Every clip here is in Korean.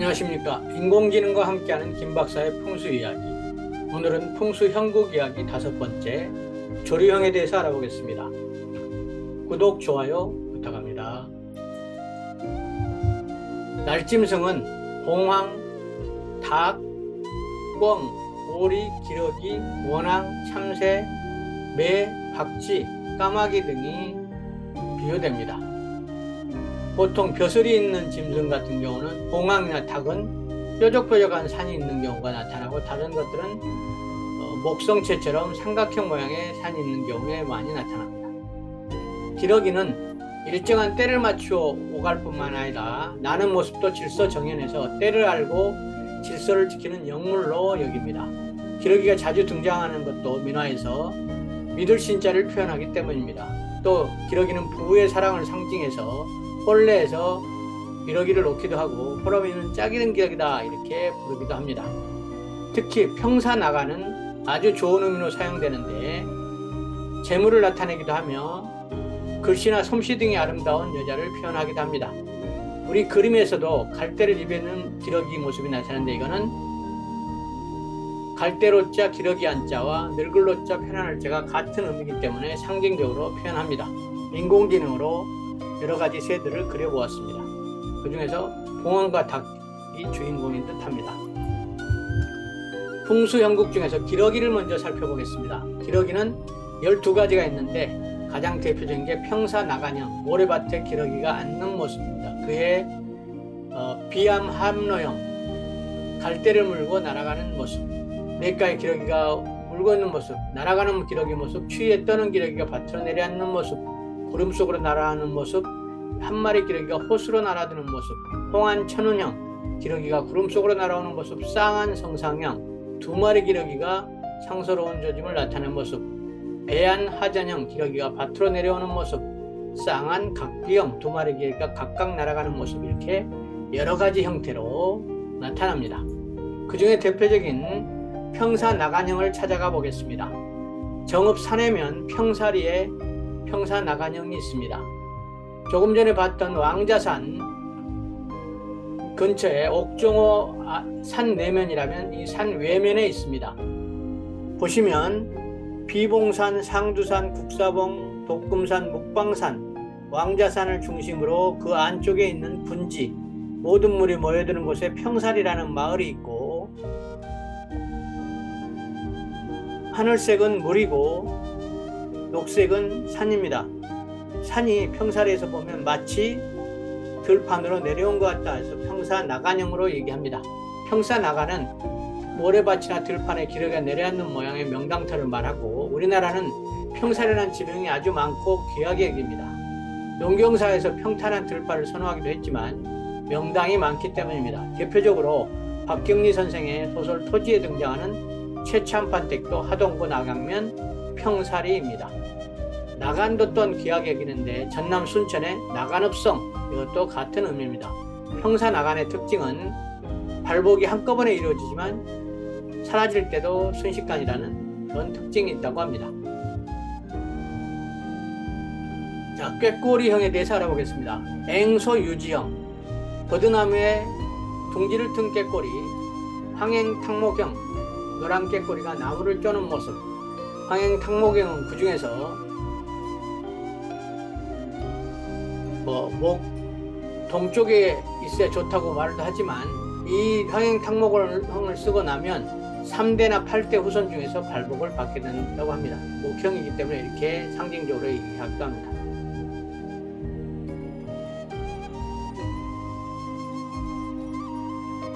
안녕하십니까. 인공지능과 함께하는 김박사의 풍수 이야기. 오늘은 풍수 형국 이야기 5번째, 조류형에 대해서 알아보겠습니다. 구독, 좋아요 부탁합니다. 날짐승은 봉황, 닭, 꿩, 오리, 기러기, 원앙, 참새, 매, 박쥐, 까마귀 등이 비유됩니다. 보통 벼슬이 있는 짐승 같은 경우는 봉황이나 닭은 뾰족뾰족한 산이 있는 경우가 나타나고, 다른 것들은 목성체처럼 삼각형 모양의 산이 있는 경우에 많이 나타납니다. 기러기는 일정한 때를 맞추어 오갈 뿐만 아니라 나는 모습도 질서 정연해서 때를 알고 질서를 지키는 영물로 여깁니다. 기러기가 자주 등장하는 것도 민화에서 믿을 신자를 표현하기 때문입니다. 또 기러기는 부부의 사랑을 상징해서 혼례에서 기러기를 놓기도 하고, 호러미는 짝이 든 기러기다 이렇게 부르기도 합니다. 특히 평사나가는 아주 좋은 의미로 사용되는데, 재물을 나타내기도 하며 글씨나 솜씨 등이 아름다운 여자를 표현하기도 합니다. 우리 그림에서도 갈대를 입에는 기러기 모습이 나타나는데, 이거는 갈대로자 기러기 한자와 늙을로자 편안할 자가 같은 의미이기 때문에 상징적으로 표현합니다. 인공지능으로 여러 가지 새들을 그려보았습니다. 그 중에서 봉황과 닭이 주인공인 듯 합니다. 풍수형국 중에서 기러기를 먼저 살펴보겠습니다. 기러기는 12가지가 있는데 가장 대표적인 게 평사나간형, 모래밭에 기러기가 앉는 모습입니다. 그의 비암함노형, 갈대를 물고 날아가는 모습, 냇가에 기러기가 물고 있는 모습, 날아가는 기러기 모습, 추위에 떠는 기러기가 밭으로 내려앉는 모습, 구름 속으로 날아가는 모습, 한 마리 기러기가 호수로 날아드는 모습, 홍안 천운형, 기러기가 구름 속으로 날아오는 모습, 쌍안 성상형, 2마리 기러기가 상서로운 조짐을 나타내는 모습, 애안 하전형, 기러기가 밭으로 내려오는 모습, 쌍안 각기형, 2마리 기러기가 각각 날아가는 모습, 이렇게 여러 가지 형태로 나타납니다. 그 중에 대표적인 평사나간형을 찾아가 보겠습니다. 정읍 산해면 평사리에 평사나간형이 있습니다. 조금 전에 봤던 왕자산 근처에 옥종호 산 내면이라면 이 산 외면에 있습니다. 보시면 비봉산, 상두산, 국사봉, 독금산, 묵방산, 왕자산을 중심으로 그 안쪽에 있는 분지, 모든 물이 모여드는 곳에 평사리라는 마을이 있고, 하늘색은 물이고 녹색은 산입니다. 산이 평사리에서 보면 마치 들판으로 내려온 것 같다 해서 평사나간형으로 얘기합니다. 평사나간은 모래밭이나 들판에 기러기가 내려앉는 모양의 명당터를 말하고, 우리나라는 평사리라는 지명이 아주 많고 귀하게 여깁니다. 농경사에서 평탄한 들판을 선호하기도 했지만 명당이 많기 때문입니다. 대표적으로 박경리 선생의 소설 토지에 등장하는 최참판댁도 하동구 나강면 평사리입니다. 나간도 또한 귀하게 여기는데 전남 순천의 나간읍성, 이것도 같은 의미입니다. 평사나간의 특징은 발복이 한꺼번에 이루어지지만 사라질 때도 순식간이라는 그런 특징이 있다고 합니다. 자, 꾀꼬리형에 대해서 알아보겠습니다. 앵소유지형, 버드나무에 둥지를 튼 꾀꼬리, 황행탕목형, 노란 꾀꼬리가 나무를 쪼는 모습. 황행탕목형은 그 중에서 목 동쪽에 있어야 좋다고 말도 하지만, 이 황행탕목을 쓰고 나면 3대나 8대 후손 중에서 발복을 받게 된다고 합니다. 목형이기 때문에 이렇게 상징적으로 얘기하기도 합니다.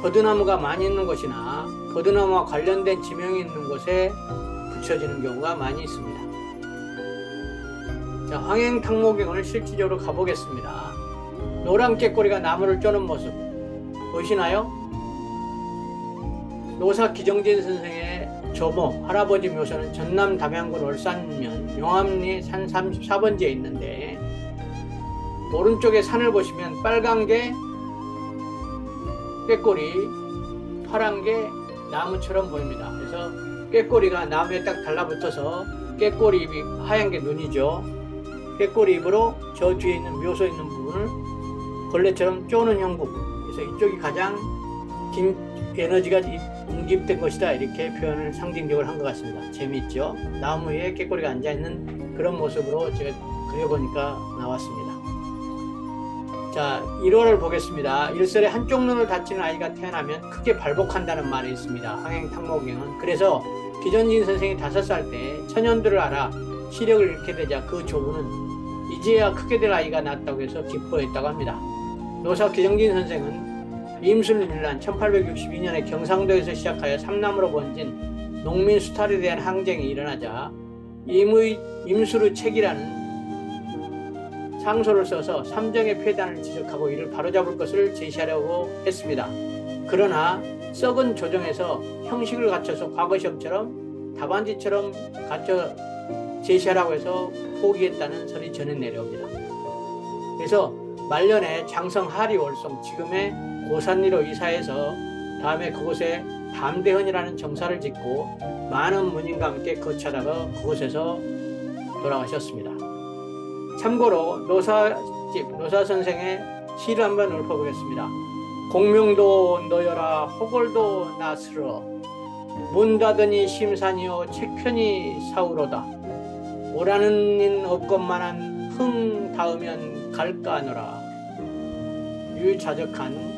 버드나무가 많이 있는 곳이나 버드나무와 관련된 지명이 있는 곳에 붙여지는 경우가 많이 있습니다. 자, 황행탕목형을 실질적으로 가보겠습니다. 노란 꾀꼬리가 나무를 쪼는 모습 보시나요? 노사 기정진 선생의 조모, 할아버지 묘사는 전남 담양군 월산면 용암리 산 34번지에 있는데, 오른쪽에 산을 보시면 빨간 게 꾀꼬리, 파란 게 나무처럼 보입니다. 그래서 꾀꼬리가 나무에 딱 달라붙어서 꾀꼬리 잎이 하얀 게 눈이죠. 꾀꼬리 잎으로 저 뒤에 있는 묘소 있는 부분을 벌레처럼 쪼는 형국, 그래서 이쪽이 가장 에너지가 응집된 것이다, 이렇게 표현을 상징적으로 한 것 같습니다. 재미있죠? 나무 위에 꾀꼬리가 앉아있는 그런 모습으로 제가 그려보니까 나왔습니다. 자, 1호를 보겠습니다. 일설에 한쪽 눈을 다치는 아이가 태어나면 크게 발복한다는 말이 있습니다. 항행탕목경은. 그래서 기전진 선생이 5살 때 천연두를 알아 시력을 잃게 되자 그 조부는 이제야 크게 될 아이가 낳았다고 해서 기뻐했다고 합니다. 노사 기정진 선생은 임술민란 1862년에 경상도에서 시작하여 삼남으로 번진 농민 수탈에 대한 항쟁이 일어나자 임수르 책이라는 상소를 써서 삼정의 폐단을 지적하고 이를 바로잡을 것을 제시하려고 했습니다. 그러나 썩은 조정에서 형식을 갖춰서 과거 시험처럼 답안지처럼 갖춰 제시하라고 해서 포기했다는 설이 전해 내려옵니다. 그래서 말년에 장성 하리 월성 지금의 고산리로 이사해서 다음에 그곳에 담대헌이라는 정사를 짓고 많은 문인과 함께 거처하다가 그곳에서 돌아가셨습니다. 참고로 노사 선생의 시를 한번 읊어보겠습니다. 공명도 너여라 호골도 나스러 문 닫으니 심산이요 책편이 사우로다 오라는 인 없건만한 흥 닿으면 갈까 하노라. 유자적한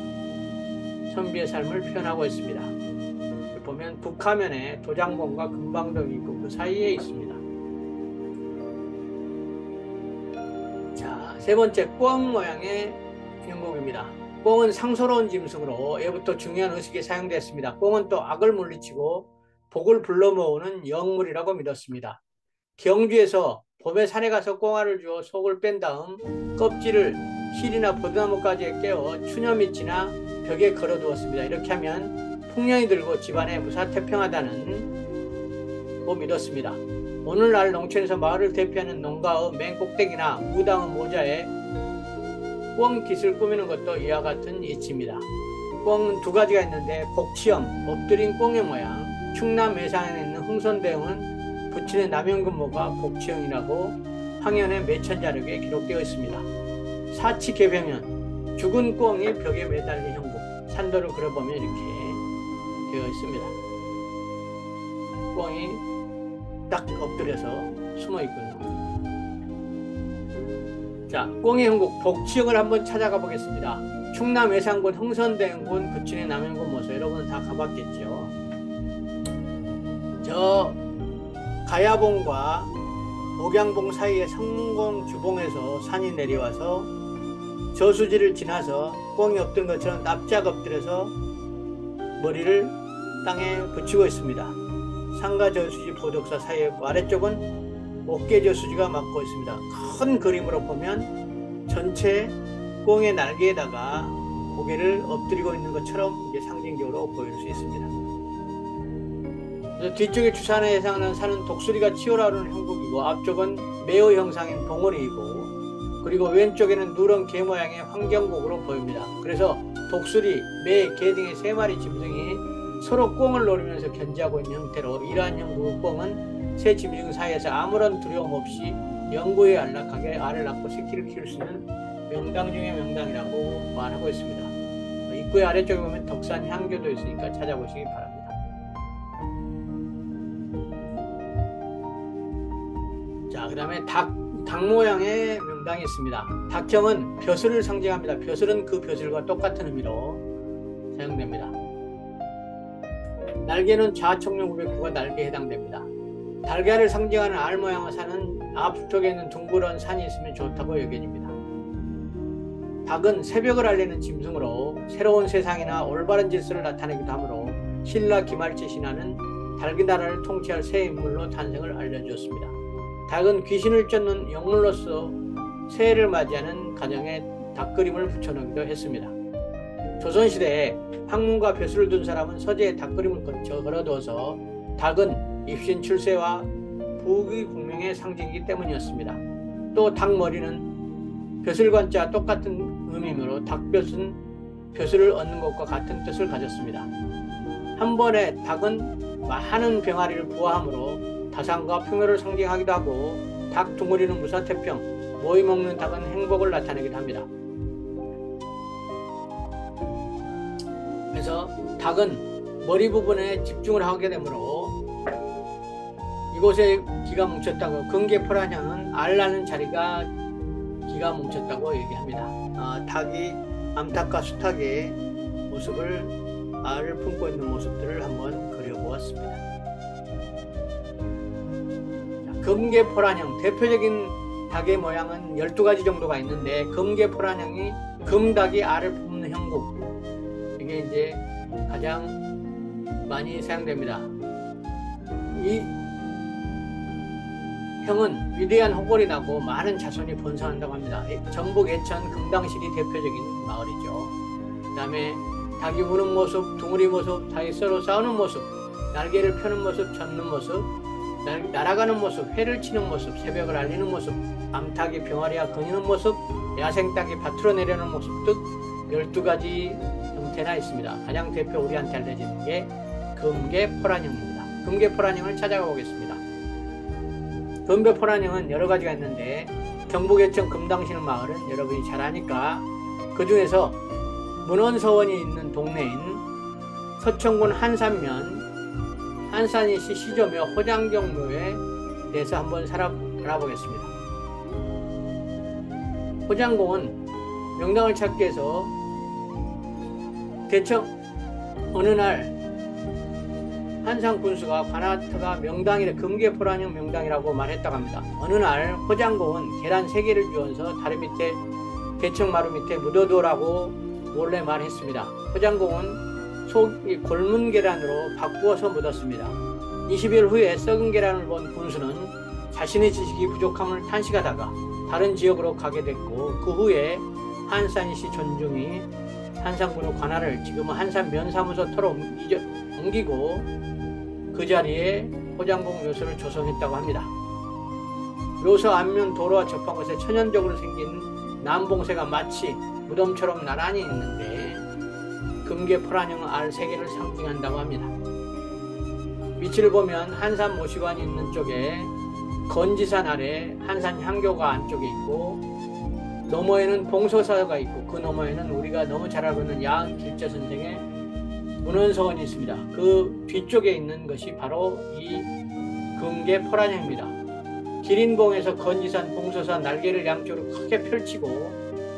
선비의 삶을 표현하고 있습니다. 보면 북하면에 도장봉과 금방동이 있고 그 사이에 있습니다. 자, 세 번째, 꿩 모양의 형국입니다. 꿩은 상스러운 짐승으로 예부터 중요한 의식이 사용됐습니다. 꿩은 또 악을 물리치고 복을 불러 모으는 영물이라고 믿었습니다. 경주에서 봄에 산에 가서 꿩알을 주어 속을 뺀 다음 껍질을 실이나 포도나무가지에 깨어 추녀 밑이나 벽에 걸어두었습니다. 이렇게 하면 풍년이 들고 집안에 무사태평하다는 고 믿었습니다. 오늘날 농촌에서 마을을 대표하는 농가의 맨 꼭대기나 무당의 모자에 꿩 깃을 꾸미는 것도 이와 같은 이치입니다. 꿩은 두 가지가 있는데 복치형, 엎드린 꿩의 모양, 충남 매산에 있는 흥선대원은 부친의 남영근모가 복치형이라고 황현의 매천자력에 기록되어 있습니다. 사치개병현, 죽은 꿩이 벽에 매달린 형국, 산도를 그려보면 이렇게 되어 있습니다. 꿩이 딱 엎드려서 숨어 있군요. 자, 꿩의 형국 복치형을 한번 찾아가 보겠습니다. 충남 외산군 흥선대원군 부친의 남영근모소, 여러분은 다 가봤겠죠. 저 가야봉과 목양봉 사이의 성문공 주봉에서 산이 내려와서 저수지를 지나서 꿩이 엎드린 것처럼 납작 엎드려서 머리를 땅에 붙이고 있습니다. 상가 저수지 보덕사 사이의 아래쪽은 어깨 저수지가 막고 있습니다. 큰 그림으로 보면 전체 꿩의 날개에다가 고개를 엎드리고 있는 것처럼 이게 상징적으로 보일 수 있습니다. 뒤쪽에 주산에 해당하는 산은 독수리가 치어나오는 형국이고 앞쪽은 매어 형상인 봉우리이고 그리고 왼쪽에는 누런 개 모양의 환경곡으로 보입니다. 그래서 독수리, 매, 개 등의 3마리 짐승이 서로 꿩을 노리면서 견지하고 있는 형태로 이러한 형국의 꿩은 새 짐승 사이에서 아무런 두려움 없이 영구에 안락하게 알을 낳고 새끼를 키울 수 있는 명당 중의 명당이라고 말하고 있습니다. 입구의 아래쪽에 보면 덕산 향교도 있으니까 찾아보시기 바랍니다. 자, 그 다음에 닭 모양의 명당이 있습니다. 닭형은 벼슬을 상징합니다. 벼슬은 그 벼슬과 똑같은 의미로 사용됩니다. 날개는 좌청룡 909가 날개에 해당됩니다. 달걀을 상징하는 알 모양의 산은 앞쪽에 있는 둥그런 산이 있으면 좋다고 여겨집니다. 닭은 새벽을 알리는 짐승으로 새로운 세상이나 올바른 질서를 나타내기도 하므로 신라 기말치 신화는 닭의 나라를 통치할 새 인물로 탄생을 알려주었습니다. 닭은 귀신을 쫓는 영물로서 새해를 맞이하는 가정에 닭 그림을 붙여놓기도 했습니다. 조선시대에 학문과 벼슬을 둔 사람은 서재에 닭 그림을 걸어두어서 닭은 입신 출세와 부귀 공명의 상징이기 때문이었습니다. 또 닭머리는 벼슬관자 똑같은 의미이므로 닭볕은 벼슬을 얻는 것과 같은 뜻을 가졌습니다. 한 번에 닭은 많은 병아리를 부화하므로 다산과 풍요를 상징하기도 하고 닭 둥어리는 무사태평, 모이 먹는 닭은 행복을 나타내기도 합니다. 그래서 닭은 머리 부분에 집중을 하게 되므로 이곳에 기가 뭉쳤다고, 금계포란형은 알 나는 자리가 기가 뭉쳤다고 얘기합니다. 닭이 암탉과 수탉의 모습을, 알을 품고 있는 모습들을 한번 그려보았습니다. 금계포란형, 대표적인 닭의 모양은 12가지 정도가 있는데, 금계포란형이 금닭이 알을 품는 형국, 이게 이제 가장 많이 사용됩니다. 이 형은 위대한 호골이 나고 많은 자손이 번성한다고 합니다. 전북 예천 금당실이 대표적인 마을이죠. 그 다음에 닭이 우는 모습, 둥우리 모습, 닭이 서로 싸우는 모습, 날개를 펴는 모습, 젓는 모습, 날아가는 모습, 회를 치는 모습, 새벽을 알리는 모습, 암탉이 병아리와 거니는 모습, 야생닭이 밭으로 내려오는 모습 등 12가지 형태나 있습니다. 가장 대표 우리한테 알려지는 게 금계포란형입니다. 금계포란형을 찾아가 보겠습니다. 금계포란형은 여러 가지가 있는데, 경북 예천 금당실 마을은 여러분이 잘 아니까 그 중에서 문헌서원이 있는 동네인 서천군 한산면 한산이시 시조묘 호장경묘에 대해서 한번 알아보겠습니다. 호장공은 명당을 찾기 위해서 대청 어느 날 한산 군수가 관아터가 명당이라, 금계포란형 명당이라고 말했다고 합니다. 어느 날 호장공은 계란 3개를 주어서 다리 밑에, 대청 마루 밑에 묻어두라고 몰래 말했습니다. 호장공은 속이 골문 계란으로 바꾸어서 묻었습니다. 20일 후에 썩은 계란을 본 군수는 자신의 지식이 부족함을 탄식하다가 다른 지역으로 가게 됐고, 그 후에 한산이시 존중이 한산군의 관할을 지금은 한산 면사무소터로 옮기고 그 자리에 호장공 묘소를 조성했다고 합니다. 묘소 앞면 도로와 접한 곳에 천연적으로 생긴 남봉새가 마치 무덤처럼 나란히 있는데, 금계포란형 알 3개를 상징한다고 합니다. 위치를 보면 한산 모시관이 있는 쪽에 건지산 아래 한산 향교가 안쪽에 있고, 너머에는 봉소사가 있고, 그 너머에는 우리가 너무 잘 알고 있는 야은 길자 선생의 문헌서원이 있습니다. 그 뒤쪽에 있는 것이 바로 이 금계포란형입니다. 기린봉에서 건지산, 봉소산 날개를 양쪽으로 크게 펼치고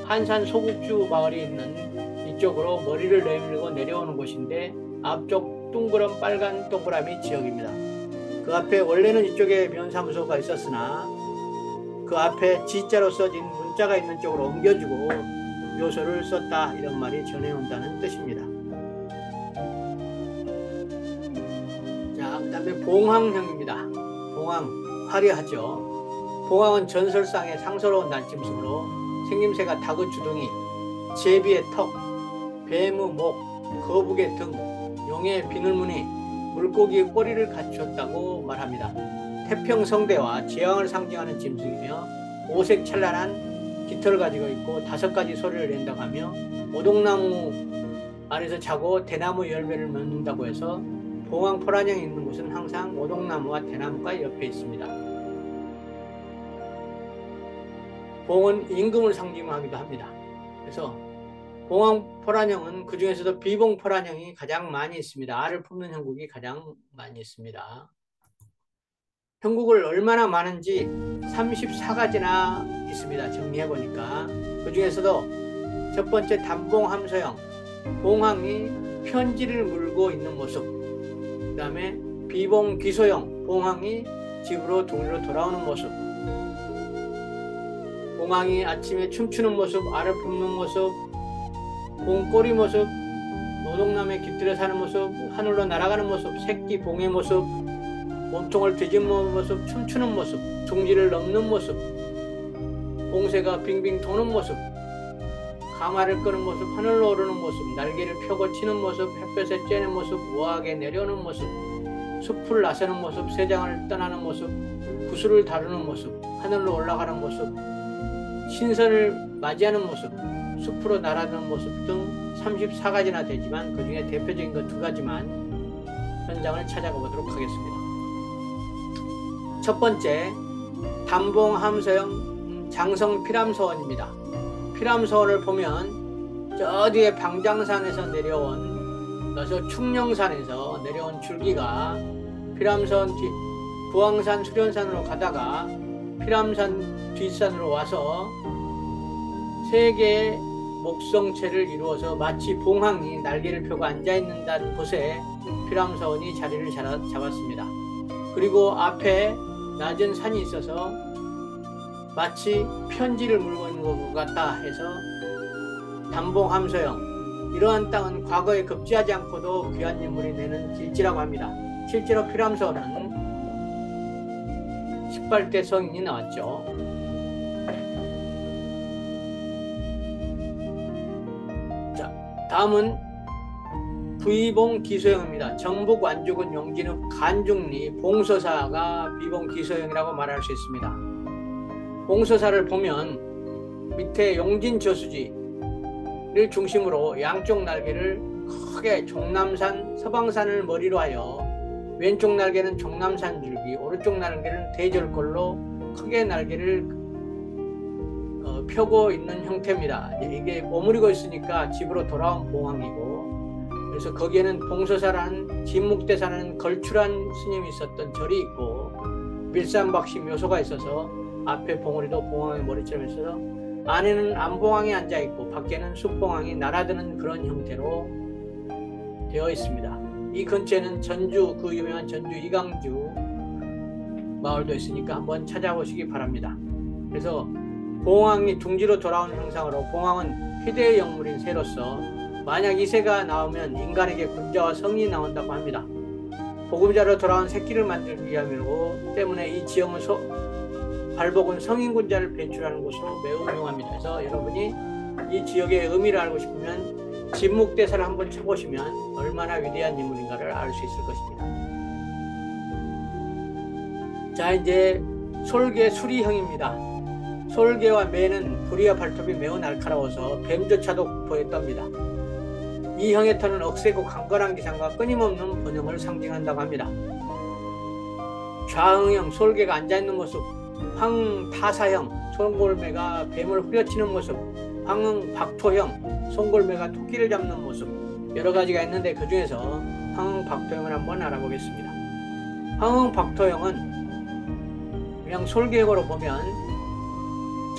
한산 소국주 마을이 있는 이쪽으로 머리를 내밀고 내려오는 곳인데, 앞쪽 둥그런 빨간 동그라미 지역입니다. 그 앞에 원래는 이쪽에 면사무소가 있었으나 그 앞에 G자로 써진 문자가 있는 쪽으로 옮겨주고 묘소를 썼다, 이런 말이 전해온다는 뜻입니다. 자, 그 다음에 봉황형입니다. 봉황, 화려하죠. 봉황은 전설상의 상스러운 날짐승으로 생김새가 닭의 주둥이, 제비의 턱, 뱀의 목, 거북의 등, 용의 비늘무늬, 물고기의 꼬리를 갖추었다고 말합니다. 태평성대와 재앙을 상징하는 짐승이며 오색 찬란한 깃털을 가지고 있고 5가지 소리를 낸다고 하며 오동나무 아래서 자고 대나무 열매를 먹는다고 해서 봉황포란형이 있는 곳은 항상 오동나무와 대나무가 옆에 있습니다. 봉은 임금을 상징하기도 합니다. 그래서 봉황포란형은 그 중에서도 비봉포란형이 가장 많이 있습니다. 알을 품는 형국이 가장 많이 있습니다. 형국을 얼마나 많은지 34가지나 있습니다. 정리해보니까 그 중에서도 첫 번째 단봉함서형, 봉황이 편지를 물고 있는 모습, 그 다음에 비봉귀소형, 봉황이 집으로 둥으로 돌아오는 모습, 봉황이 아침에 춤추는 모습, 알을 품는 모습, 봉꼬리 모습, 노동남에 깃들여 사는 모습, 하늘로 날아가는 모습, 새끼 봉의 모습, 몸통을 뒤집는 모습, 춤추는 모습, 둥지를 넘는 모습, 봉새가 빙빙 도는 모습, 가마를 끄는 모습, 하늘로 오르는 모습, 날개를 펴고 치는 모습, 햇볕에 쬐는 모습, 우아하게 내려오는 모습, 숲을 나서는 모습, 세상을 떠나는 모습, 구슬을 다루는 모습, 하늘로 올라가는 모습, 신선을 맞이하는 모습, 숲으로 날아가는 모습 등 34가지나 되지만 그 중에 대표적인 것 2가지만 현장을 찾아가 보도록 하겠습니다. 첫 번째, 단봉함서형 장성 피람서원입니다. 피람서원을 보면 저 뒤에 방장산에서 내려온 그래서 충령산에서 내려온 줄기가 피람선 부황산 수련산으로 가다가 피람산 뒷산으로 와서 세 개의 목성체를 이루어서 마치 봉황이 날개를 펴고 앉아있는 곳에 피람선이 자리를 잡았습니다. 그리고 앞에 낮은 산이 있어서 마치 편지를 물고 있는 것 같다 해서 담봉함소형, 이러한 땅은 과거에 급제하지 않고도 귀한 인물이 내는 길지라고 합니다. 실제로 피람선은 18대 성인이 나왔죠. 자, 다음은 부의봉 기소형입니다. 정북 완주군 용진읍 간중리 봉서사가 비봉 기소형이라고 말할 수 있습니다. 봉서사를 보면 밑에 용진 저수지를 중심으로 양쪽 날개를 크게 종남산 서방산을 머리로 하여 왼쪽 날개는 종남산 줄기, 오른쪽 날개는 대절골로 크게 날개를 펴고 있는 형태입니다. 이게 머무르고 있으니까 집으로 돌아온 봉황이고, 그래서 거기에는 봉서사라는 진묵대사라는 걸출한 스님이 있었던 절이 있고 밀산박씨 묘소가 있어서 앞에 봉우리도 봉황의 머리처럼 있어서 안에는 안봉황이 앉아있고 밖에는 숫봉황이 날아드는 그런 형태로 되어 있습니다. 이 근처에는 전주, 그 유명한 전주 이강주 마을도 있으니까 한번 찾아보시기 바랍니다. 그래서 봉황이 둥지로 돌아온 형상으로 봉황은 희대의 영물인 새로서 만약 이 새가 나오면 인간에게 군자와 성이 나온다고 합니다. 보금자로 돌아온 새끼를 만들기 위함이고 때문에 이 지형은 발복은 성인 군자를 배출하는 곳으로 매우 유용합니다. 그래서 여러분이 이 지역의 의미를 알고 싶으면 진묵대사를 한번 쳐보시면 얼마나 위대한 인물인가를 알 수 있을 것입니다. 자, 이제 솔개 수리형입니다. 솔개와 매는 부리와 발톱이 매우 날카로워서 뱀조차도 보였답니다. 이 형의 털은 억세고 강건한 기상과 끊임없는 번영을 상징한다고 합니다. 좌흥형 솔개가 앉아있는 모습, 황타사형 송골매가 뱀을 후려치는 모습, 황흥박토형 송골매가 토끼를 잡는 모습, 여러 가지가 있는데 그 중에서 황흥박토형을 한번 알아보겠습니다. 황흥박토형은 그냥 솔개형으로 보면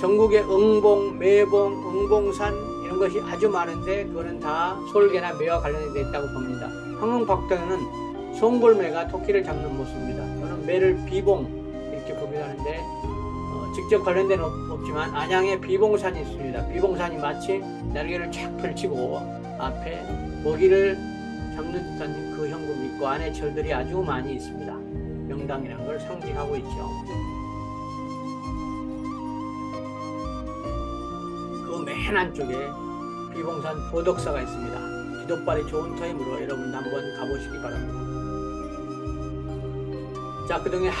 전국에 응봉, 매봉, 응봉산 이런 것이 아주 많은데 그거는 다 솔개나 매와 관련이 되어 있다고 봅니다. 황흥박토형은 송골매가 토끼를 잡는 모습입니다. 저는 매를 비봉 이렇게 보기도 하는데 직접 관련된 없지만 안양에 비봉산이 있습니다. 비봉산이 마치 날개를 쫙 펼치고 앞에 먹이를 잡는 듯한 그 형국이 있고 안에 절들이 아주 많이 있습니다. 명당이라는 걸 상징하고 있죠. 그 맨 안쪽에 비봉산 보덕사가 있습니다. 기도발이 좋은 터이므로 여러분 한번 가보시기 바랍니다. 자, 그동안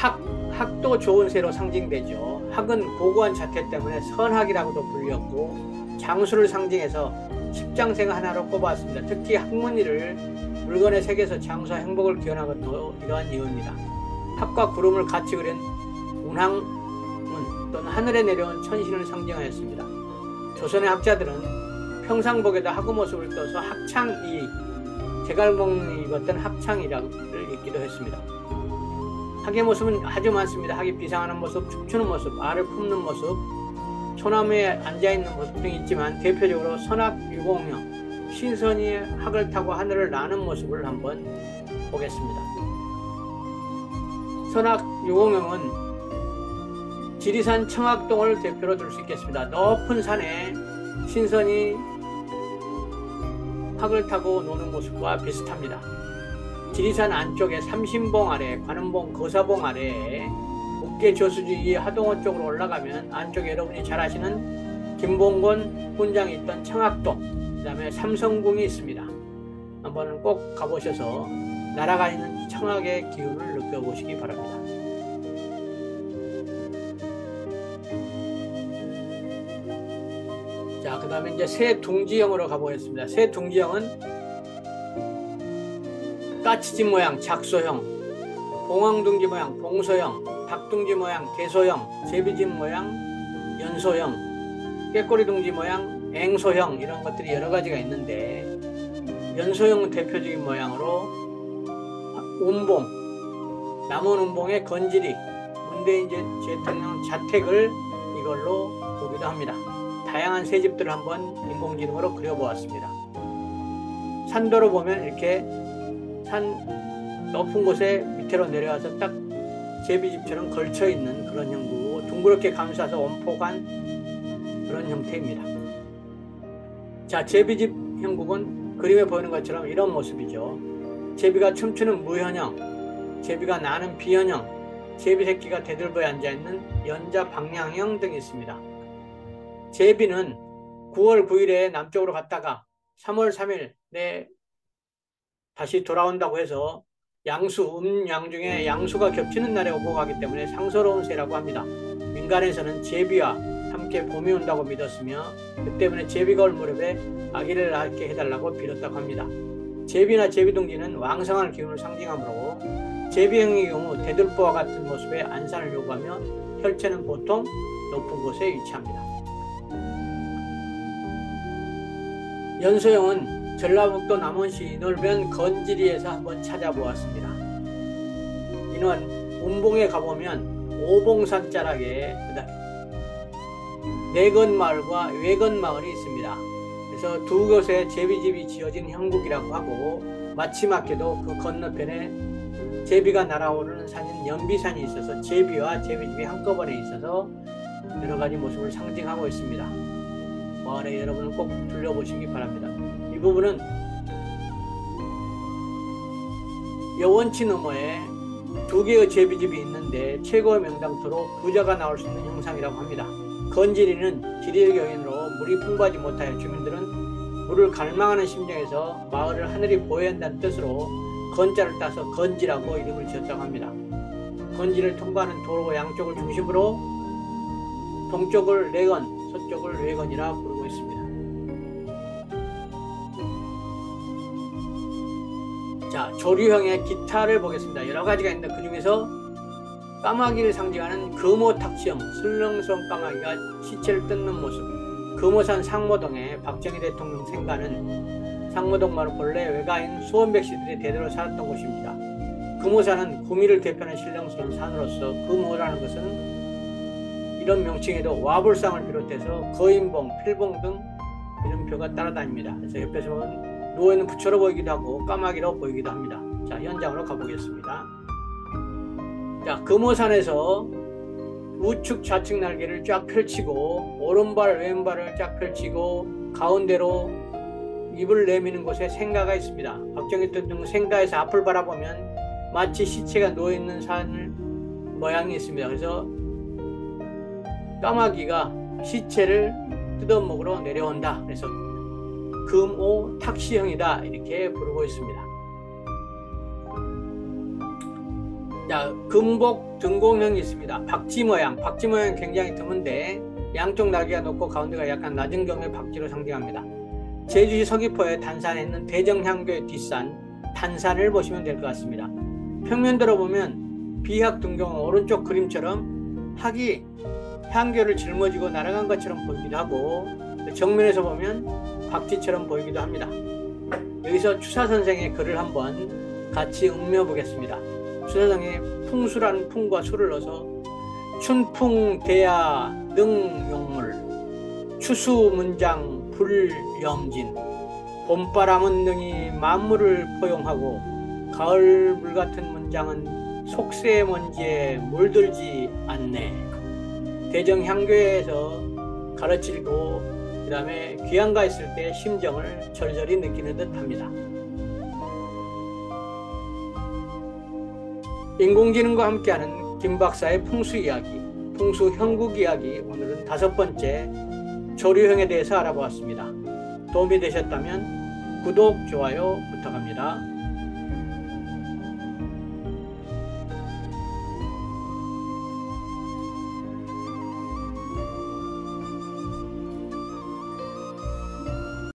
학도 좋은 새로 상징되죠. 학은 고고한 자태 때문에 선학이라고도 불렸고 장수를 상징해서 십장생 하나로 꼽았습니다. 특히 학문의를 물건에 새겨서 장수와 행복을 기원한 것도 이러한 이유입니다. 학과 구름을 같이 그린 운항문 또는 하늘에 내려온 천신을 상징하였습니다. 조선의 학자들은 평상복에다 학의 모습을 떠서 학창이, 제갈봉이 입었던 학창이라를 읽기도 했습니다. 학의 모습은 아주 많습니다. 학이 비상하는 모습, 춤추는 모습, 알을 품는 모습, 소나무에 앉아있는 모습 등이 있지만 대표적으로 선학유공형, 신선이 학을 타고 하늘을 나는 모습을 한번 보겠습니다. 선학유공형은 지리산 청학동을 대표로 들 수 있겠습니다. 높은 산에 신선이 학을 타고 노는 모습과 비슷합니다. 지리산 안쪽에 삼신봉 아래, 관음봉, 거사봉 아래에 묵계 저수지 하동원 쪽으로 올라가면 안쪽에 여러분이 잘 아시는 김봉곤 훈장이 있던 청학동, 그 다음에 삼성궁이 있습니다. 한번 꼭 가보셔서 날아가 있는 청학의 기운을 느껴보시기 바랍니다. 자, 그 다음에 이제 새둥지형으로 가보겠습니다. 새둥지형은 까치집 모양 작소형, 봉황둥지 모양 봉소형, 닭둥지 모양 개소형, 제비집 모양 연소형, 깨꼬리둥지 모양 앵소형, 이런 것들이 여러 가지가 있는데 연소형 대표적인 모양으로 운봉, 남원 운봉의 건지리, 문대인 대통령 자택을 이걸로 보기도 합니다. 다양한 새집들을 한번 인공지능으로 그려보았습니다. 산도로 보면 이렇게 산 높은 곳에 밑으로 내려와서 딱 제비집처럼 걸쳐있는 그런 형국, 둥그렇게 감싸서 원폭한 그런 형태입니다. 자, 제비집 형국은 그림에 보이는 것처럼 이런 모습이죠. 제비가 춤추는 무현형, 제비가 나는 비현형, 제비 새끼가 대들보에 앉아있는 연자 방향형 등이 있습니다. 제비는 9월 9일에 남쪽으로 갔다가 3월 3일 다시 돌아온다고 해서 양수, 음양 중에 양수가 겹치는 날에 오고 가기 때문에 상서로운 새라고 합니다. 민간에서는 제비와 함께 봄이 온다고 믿었으며 그 때문에 제비가 올 무렵에 아기를 낳게 해달라고 빌었다고 합니다. 제비나 제비둥지는 왕성한 기운을 상징하므로 제비형의 경우 대들보와 같은 모습의 안산을 요구하며 혈체는 보통 높은 곳에 위치합니다. 연소형은 전라북도 남원시 넓은 건지리에서 한번 찾아보았습니다. 이는 운봉에 가보면 오봉산 자락에 내건마을과 외건마을이 있습니다. 그래서 두 곳에 제비집이 지어진 형국이라고 하고 마지막에도 그 건너편에 제비가 날아오르는 산인 연비산이 있어서 제비와 제비집이 한꺼번에 있어서 여러가지 모습을 상징하고 있습니다. 마을에 여러분은 꼭 둘러보시기 바랍니다. 이 부분은 여원치 너머에 두 개의 제비집이 있는데 최고의 명당토로 부자가 나올 수 있는 형상이라고 합니다. 건지리는 지리의 경인으로 물이 풍부하지 못하여 주민들은 물을 갈망하는 심정에서 마을을 하늘이 보호해야 한다는 뜻으로 건자를 따서 건지라고 이름을 지었다고 합니다. 건지를 통과하는 도로 양쪽을 중심으로 동쪽을 내건, 서쪽을 외건이라 부르고 있습니다. 자, 조류형의 기타를 보겠습니다. 여러 가지가 있는데 그 중에서 까마귀를 상징하는 금오탁시형, 슬렁스러운 까마귀가 시체를 뜯는 모습. 금오산 상모동에 박정희 대통령 생가는 상모동마을 본래 외가인 수원백씨들이 대대로 살았던 곳입니다. 금오산은 구미를 대표하는 신령스러운 산으로서 금오라는 것은 이런 명칭에도 와불상을 비롯해서 거인봉, 필봉 등 이름표가 따라다닙니다. 그래서 옆에서 보면 누워있는 부처로 보이기도 하고 까마귀로 보이기도 합니다. 자, 현장으로 가보겠습니다. 자, 금오산에서 우측 좌측 날개를 쫙 펼치고 오른발 왼발을 쫙 펼치고 가운데로 입을 내미는 곳에 생가가 있습니다. 박정희 대통령 생가에서 앞을 바라보면 마치 시체가 누워있는 산을 모양이 있습니다. 그래서 까마귀가 시체를 뜯어먹으러 내려온다. 그래서 금오 탁시형이다 이렇게 부르고 있습니다. 자, 금복 등공형이 있습니다. 박쥐 모양 굉장히 드문데 양쪽 날개가 높고 가운데가 약간 낮은 경우의 박쥐로 상징합니다. 제주시 서귀포의 단산에 있는 대정향교의 뒷산 단산을 보시면 될 것 같습니다. 평면도로 보면 비학 등경 오른쪽 그림처럼 학이 향교를 짊어지고 날아간 것처럼 보이기도 하고 정면에서 보면 박쥐처럼 보이기도 합니다. 여기서 추사 선생의 글을 한번 같이 읊며 보겠습니다. 추사성에 풍수라는 풍과 수를 넣어서 춘풍대야 능용물 추수문장 불염진 봄바람은 능히 만물을 포용하고 가을 물같은 문장은 속세먼지에 물들지 않네. 대정향교에서 가르치고 그 다음에 귀향가 있을 때 심정을 절절히 느끼는 듯 합니다. 인공지능과 함께하는 김 박사의 풍수 이야기, 풍수 형국 이야기, 오늘은 5번째 조류형에 대해서 알아보았습니다. 도움이 되셨다면 구독, 좋아요 부탁합니다.